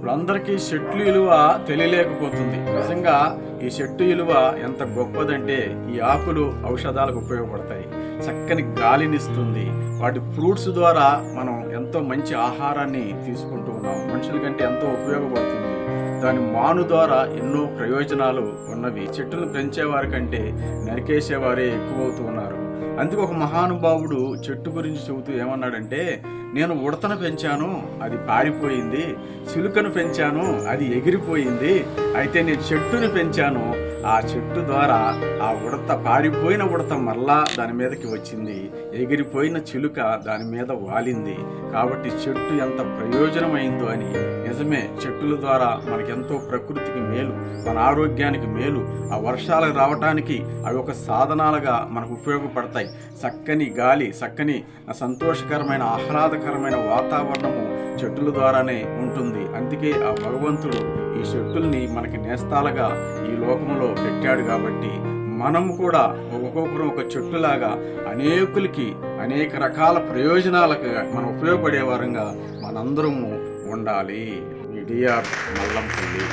ఇప్పుడు అందరికీ చెట్లు విలువ తెలియలేకపోతుంది. నిజంగా ఈ చెట్టు విలువ ఎంత గొప్పదంటే ఈ ఆకులు ఔషధాలకు ఉపయోగపడతాయి, చక్కని గాలినిస్తుంది. వాటి ఫ్రూట్స్ ద్వారా మనం ఎంతో మంచి ఆహారాన్ని తీసుకుంటూ ఉన్నాం, మనుషుల కంటే ఎంతో ఉపయోగపడుతుంది. దాని మాను ద్వారా ఎన్నో ప్రయోజనాలు ఉన్నవి. చెట్టును పెంచేవారి కంటే నరికేసేవారే ఎక్కువవుతూ ఉన్నారు. అందుకు ఒక మహానుభావుడు చెట్టు గురించి చెబుతూ ఏమన్నాడంటే, నేను ఉడతను పెంచాను, అది పారిపోయింది. చిలుకను పెంచాను, అది ఎగిరిపోయింది. అయితే నేను చెట్టుని పెంచాను, ఆ చెట్టు ద్వారా ఆ ఉడత, పారిపోయిన ఉడత మరలా దాని మీదకి వచ్చింది, ఎగిరిపోయిన చిలుక దాని మీద వాలింది. కాబట్టి చెట్టు ఎంత ప్రయోజనమైందో అని. నిజమే, చెట్టుల ద్వారా మనకెంతో ప్రకృతికి మేలు, మన ఆరోగ్యానికి మేలు. ఆ వర్షాలు రావటానికి అవి ఒక సాధనాలుగా మనకు ఉపయోగపడతాయి. చక్కని గాలి, చక్కని సంతోషకరమైన ఆహ్లాదకరమైన వాతావరణము చెట్టుల ద్వారానే ఉంటుంది. అందుకే ఆ భగవంతుడు ఈ చెట్టుల్ని మనకి నేస్తాలుగా ఈ లోకంలో పెట్టాడు. కాబట్టి మనము కూడా ఒక్కొక్కరు ఒక చెట్టులాగా అనేకులకి అనేక రకాల ప్రయోజనాలకు మనం ఉపయోగపడే వారంగా మనందరము ఉండాలి. డిఆర్ మల్లంపల్లి.